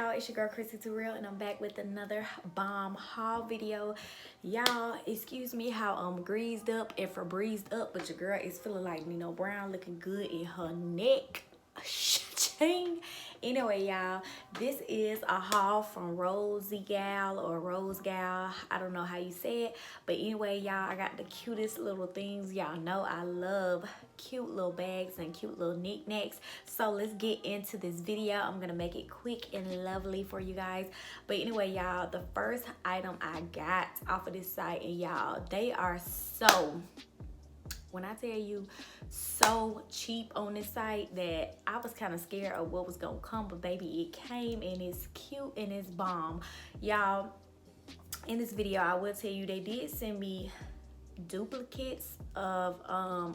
y'all, it's your girl Chrissy Real, and I'm back with another bomb haul video. Y'all, excuse me how greased up and Febrezed up, but your girl is feeling like Nino Brown, looking good in her neck. Ching. Anyway, y'all, this is a haul from Rosegal or Rosegal. I don't know how you say it, but anyway, y'all, I got the cutest little things. Y'all know I love cute little bags and cute little knickknacks. So let's get into this video. I'm gonna make it quick and lovely for you guys. But anyway, y'all, the first item I got off of this site, and y'all, they are so, when I tell you, so cheap on this site that I was kind of scared of what was gonna come, but baby, it came and it's cute and it's bomb. Y'all, in this video, I will tell you they did send me duplicates of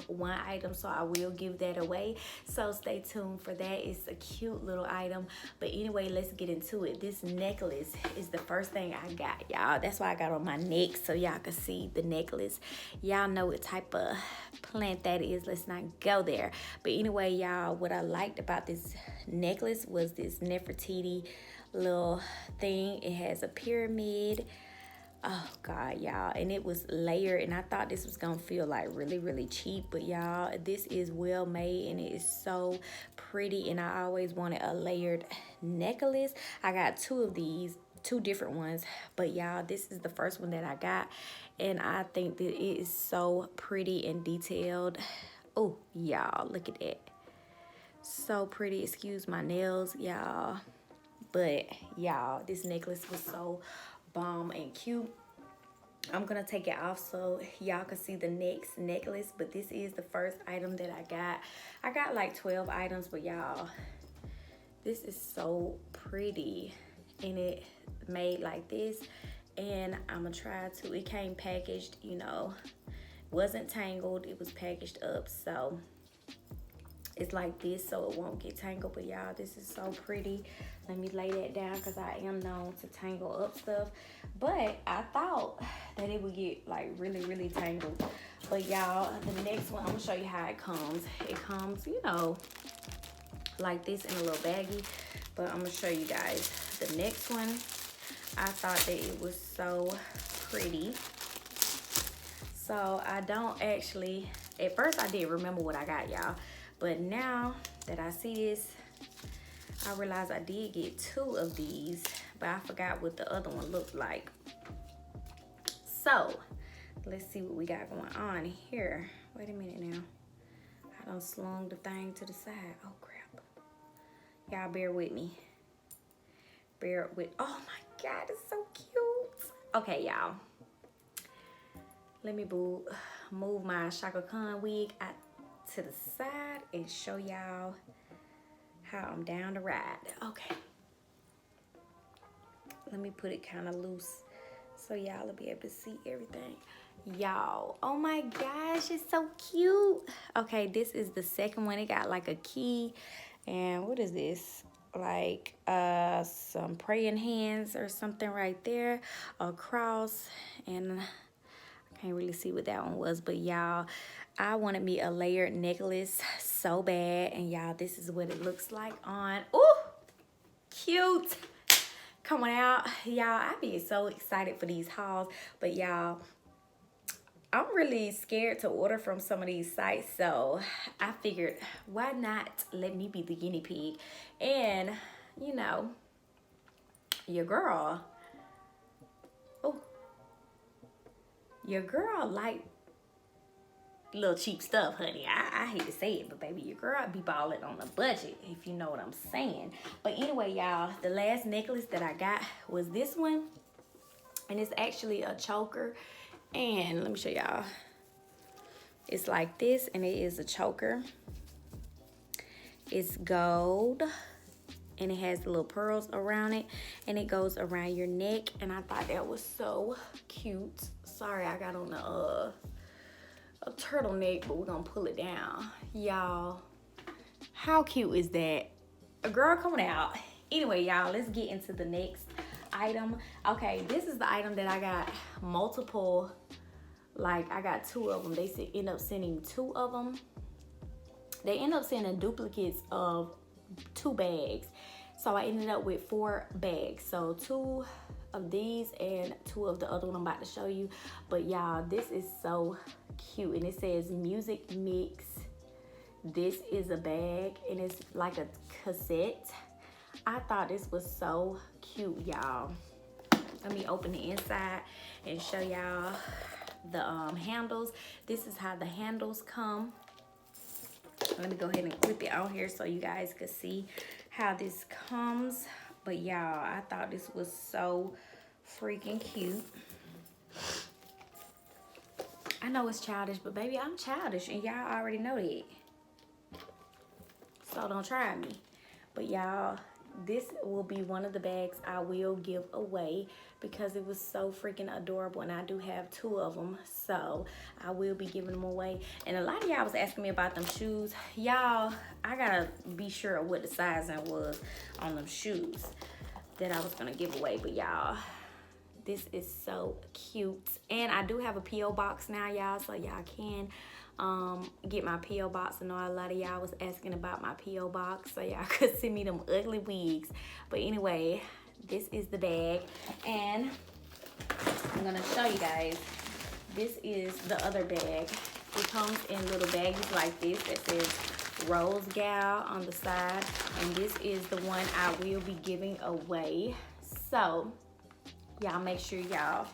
one item, so I will give that away, so stay tuned for that. It's a cute little item. But anyway, let's get into it. This necklace is the first thing I got, y'all. That's why I got on my neck, so y'all can see the necklace. Y'all know what type of plant that is. Let's not go there. But anyway, y'all, what I liked about this necklace was this Nefertiti little thing. It has a pyramid. Oh god, y'all, and it was layered, and I thought this was gonna feel like really cheap, but y'all, this is well made and it is so pretty, and I always wanted a layered necklace. I got two of these, two different ones, but y'all, this is the first one that I got, and I think that it is so pretty and detailed. Oh y'all, look at that, so pretty. Excuse my nails, y'all, but y'all, this necklace was so bomb and cute. I'm gonna take it off so y'all can see the next necklace, but this is the first item that I got. I got like 12 items, but y'all, this is so pretty, and it made like this, and I'm gonna try to, it came packaged, you know, wasn't tangled, it was packaged up, so it's like this so it won't get tangled. But y'all, this is so pretty. Let me lay that down because I am known to tangle up stuff, but I thought that it would get like really tangled. But y'all, the next one, I'm gonna show you how it comes. It comes, you know, like this in a little baggie, but I'm gonna show you guys the next one. I thought that it was so pretty, so I don't actually, at first I didn't remember what I got, y'all, but now that I see this, I realized I did get two of these, but I forgot what the other one looked like. So let's see what we got going on here. Wait a minute now. I done slung the thing to the side. Oh crap. Y'all bear with me. Bear with, oh my God, it's so cute. Okay, y'all. Let me move my Shaka Khan wig out to the side and show y'all how I'm down to ride. Okay, let me put it kind of loose so y'all will be able to see everything. Y'all, oh my gosh, it's so cute. Okay, this is the second one. It got like a key, and what is this, like some praying hands or something right there, a cross, and I can't really see what that one was, but y'all, I wanted me a layered necklace so bad, and y'all, this is what it looks like on. Ooh, cute. Coming out, y'all, I be so excited for these hauls, but y'all, I'm really scared to order from some of these sites, so I figured, why not let me be the guinea pig? And, you know, your girl, your girl like little cheap stuff, honey. I hate to say it, but baby, your girl be balling on a budget, if you know what I'm saying. But anyway, y'all, the last necklace that I got was this one, and it's actually a choker. And let me show y'all. It's like this, and it is a choker. It's gold, and it has the little pearls around it, and it goes around your neck, and I thought that was so cute. Sorry, I got on a turtleneck, but we're gonna pull it down. Y'all, how cute is that? A girl coming out. Anyway, y'all, let's get into the next item. Okay, this is the item that I got multiple, like I got two of them. They end up sending two of them. They end up sending duplicates of two bags, So I ended up with 4 bags. So 2 of these and 2 of the other one I'm about to show you. But y'all, this is so cute, and it says music mix. This is a bag, and it's like a cassette. I thought this was so cute, y'all. Let me open the inside and show y'all the handles. This is how the handles come. Let me go ahead and clip it on here so you guys could see how this comes. But y'all, I thought this was so freaking cute. I know it's childish, but baby, I'm childish, and y'all already know that. So don't try me. But y'all, this will be one of the bags I will give away because it was so freaking adorable, and I do have 2 of them, so I will be giving them away. And a lot of y'all was asking me about them shoes. Y'all, I gotta be sure of what the sizing was on them shoes that I was gonna give away. But y'all, this is so cute, and I do have a P.O. box now, y'all, so y'all can get my P.O. box. I know a lot of y'all was asking about my P.O. box, so y'all could send me them ugly wigs. But anyway, this is the bag, and I'm gonna show you guys. This is the other bag. It comes in little baggies like this that says Rosegal on the side, and this is the one I will be giving away. So y'all make sure y'all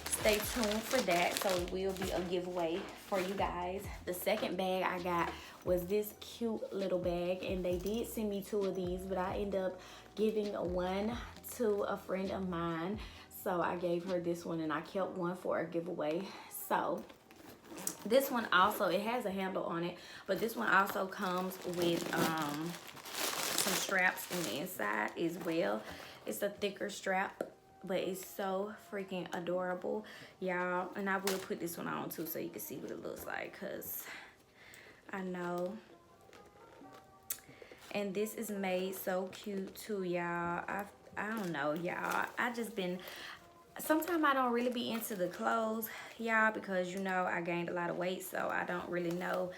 stay tuned for that. So it will be a giveaway for you guys. The second bag I got was this cute little bag, and they did send me 2 of these, but I ended up giving one to a friend of mine. So I gave her this one, and I kept one for a giveaway. So this one also, it has a handle on it, but this one also comes with some straps in the inside as well. It's a thicker strap, but it's so freaking adorable, y'all. And I will put this one on too so you can see what it looks like, because I know. And this is made so cute too, y'all. I don't know, y'all. I just been, sometimes I don't really be into the clothes, y'all, because you know I gained a lot of weight, so I don't really know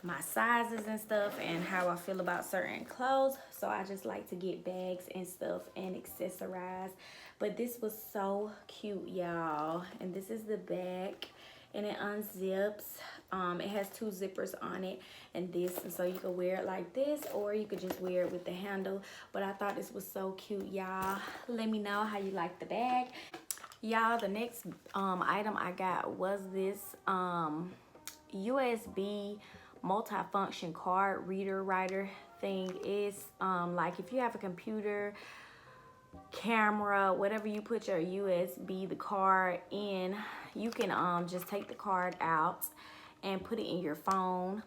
my sizes and stuff and how I feel about certain clothes. So I just like to get bags and stuff and accessorize. But this was so cute, y'all. And this is the back, and it unzips. It has 2 zippers on it, and this, and so you can wear it like this, or you could just wear it with the handle. But I thought this was so cute, y'all. Let me know how you like the bag, y'all. The next item I got was this USB multifunction card reader writer thing. It's like if you have a computer, camera, whatever you put your USB, the card in, you can just take the card out and put it in your phone,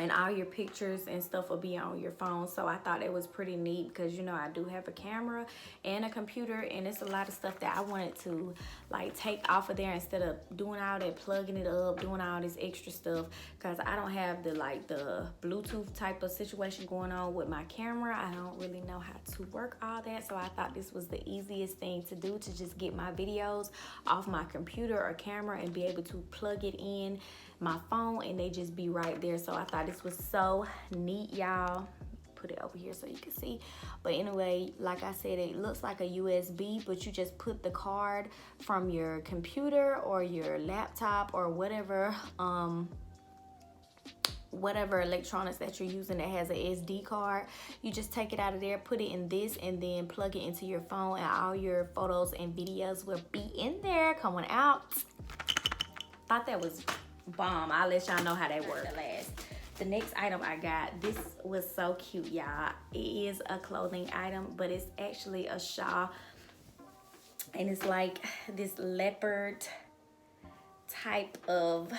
and all your pictures and stuff will be on your phone. So I thought it was pretty neat because, you know, I do have a camera and a computer, and it's a lot of stuff that I wanted to like take off of there instead of doing all that, plugging it up, doing all this extra stuff, because I don't have the like the Bluetooth type of situation going on with my camera. I don't really know how to work all that, so I thought this was the easiest thing to do, to just get my videos off my computer or camera and be able to plug it in my phone, and they just be right there. So I thought this was so neat, y'all. Put it over here so you can see. But anyway, like I said, it looks like a USB, but you just put the card from your computer or your laptop or whatever whatever electronics that you're using that has a SD card. You just take it out of there, put it in this, and then plug it into your phone, and all your photos and videos will be in there coming out. Thought that was bomb. I'll let y'all know how they work. The next item I got, this was so cute, y'all. It is a clothing item, but it's actually a shawl, and it's like this leopard type of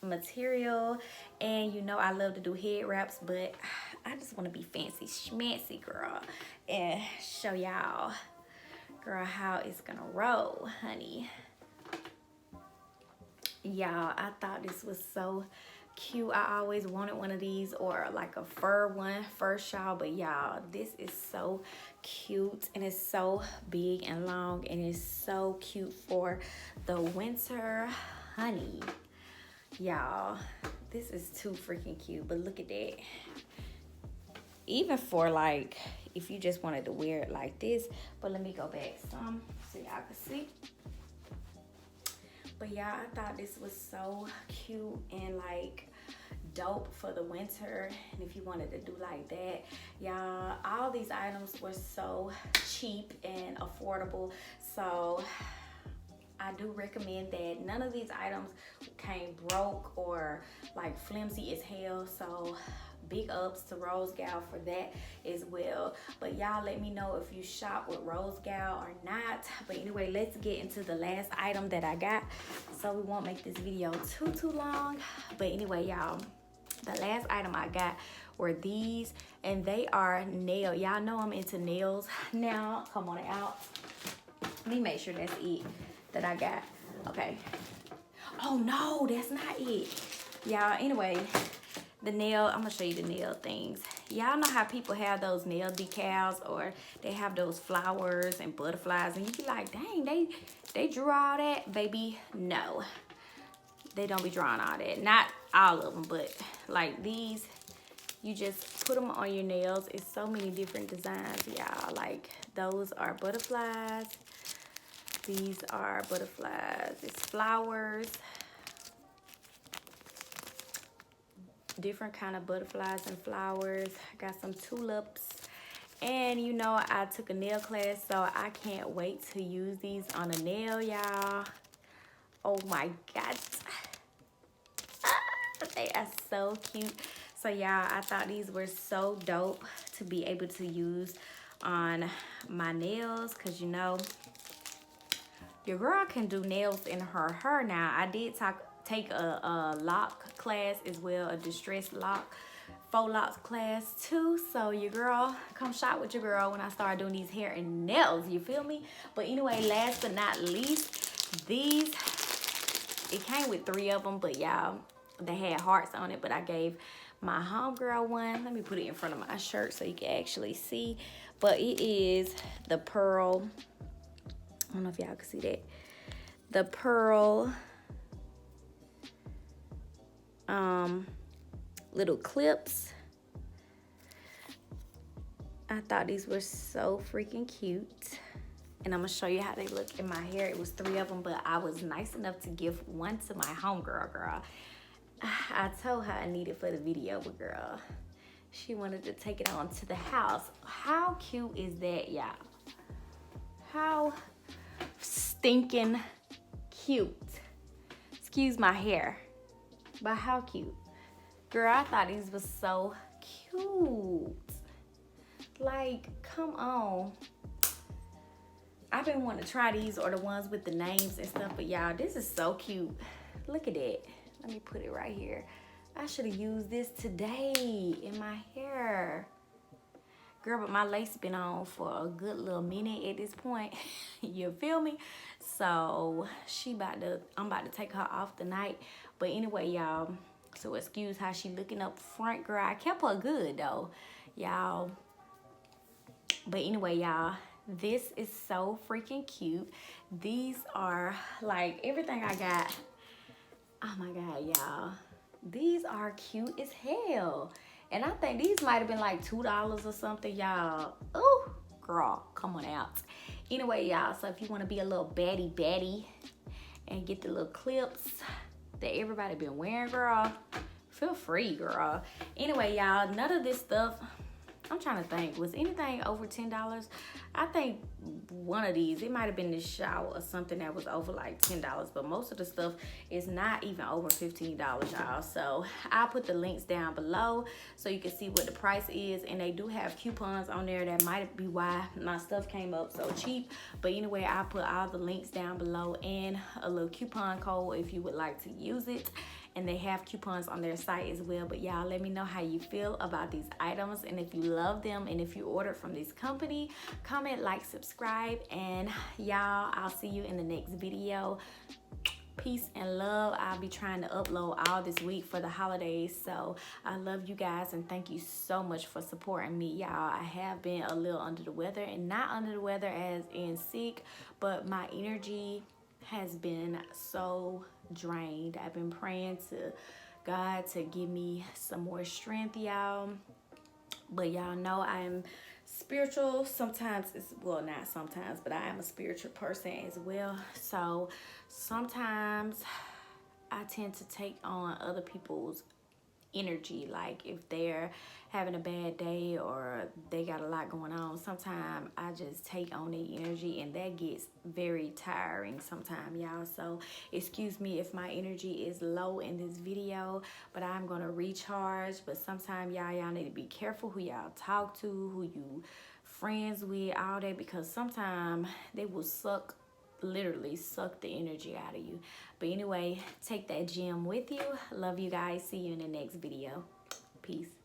material. And you know I love to do head wraps, but I just want to be fancy schmancy, girl, and show y'all, girl, how it's gonna roll, honey. Y'all, I thought this was so cute. I always wanted one of these, or like a fur shawl, but y'all, this is so cute, and it's so big and long, and it's so cute for the winter, honey. Y'all, this is too freaking cute. But look at that. even for like if you just wanted to wear it like this. But let me go back some so y'all can see. But yeah, I thought this was so cute and like dope for the winter. And if you wanted to do like that, y'all, all these items were so cheap and affordable. So I do recommend that. None of these items came broke or like flimsy as hell. So big ups to Rosegal for that as well. But y'all let me know if you shop with Rosegal or not. But anyway, let's get into the last item that I got, so we won't make this video too long. But anyway, y'all, the last item I got were these, and they are nail. Y'all know I'm into nails now. Come on out. Let me make sure that's it that I got. Okay. Oh no, that's not it. Y'all, anyway, the nail, I'm gonna show you the nail things. Y'all know how people have those nail decals, or they have those flowers and butterflies, and you be like, dang, they drew all that? Baby, no. They don't be drawing all that. Not all of them, but like these, you just put them on your nails. It's so many different designs, y'all. Like those are butterflies. These are butterflies. It's flowers. Different kind of butterflies and flowers. I got some tulips. And you know, I took a nail class, so I can't wait to use these on a nail, y'all. Oh my God. They are so cute. So y'all, I thought these were so dope to be able to use on my nails, because you know, your girl can do nails in her hair now. I did take a lock class as well, a distressed lock, faux locks class too. So your girl, come shop with your girl when I start doing these hair and nails, you feel me? But anyway, last but not least, these, it came with 3 of them, but y'all, they had hearts on it, but I gave my homegirl one. Let me put it in front of my shirt so you can actually see. But it is the pearl, I don't know if y'all can see that, the pearl little clips. I thought these were so freaking cute, and I'm gonna show you how they look in my hair. It was 3 of them, but I was nice enough to give one to my homegirl. Girl, I told her I needed for the video, but girl, she wanted to take it on to the house. How cute is that, y'all? How stinking cute. Excuse my hair, but how cute. Girl, I thought these was so cute. Like, come on. I've been wanting to try these, or the ones with the names and stuff, but y'all, this is so cute. Look at that. Let me put it right here. I should have used this today in my hair. Girl, but my lace been on for a good little minute at this point. You feel me? So I'm about to take her off tonight. But anyway, y'all, so excuse how she looking up front, girl. I kept her good though, y'all. But anyway, y'all, this is so freaking cute. These are like everything I got. Oh my God, y'all. These are cute as hell. And I think these might have been like $2 or something, y'all. Oh, girl, come on out. Anyway, y'all, so if you want to be a little baddie and get the little clips that everybody been wearing, girl, feel free, girl. Anyway, y'all, none of this stuff, I'm trying to think, was anything over $10? I think one of these, it might have been this shower or something that was over like $10, but most of the stuff is not even over $15, y'all. So I'll put the links down below so you can see what the price is, and they do have coupons on there. That might be why my stuff came up so cheap. But anyway, I'll put all the links down below and a little coupon code if you would like to use it. And they have coupons on their site as well. But y'all, let me know how you feel about these items, and if you love them, and if you ordered from this company. Comment, like, subscribe, and y'all, I'll see you in the next video. Peace and love. I'll be trying to upload all this week for the holidays. So I love you guys, and thank you so much for supporting me, y'all. I have been a little under the weather, and not under the weather as in sick, but my energy has been so drained. I've been praying to God to give me some more strength, y'all. But y'all know I am spiritual. Sometimes it's, well, not sometimes, but I am a spiritual person as well. So sometimes I tend to take on other people's energy. Like if they're having a bad day or they got a lot going on, sometimes I just take on their energy, and that gets very tiring sometimes, y'all. So excuse me if my energy is low in this video, but I'm gonna recharge. But sometimes y'all need to be careful who y'all talk to, who you friends with, all that, because sometimes they will literally suck the energy out of you. But anyway, take that gem with you. Love you guys. See you in the next video. Peace.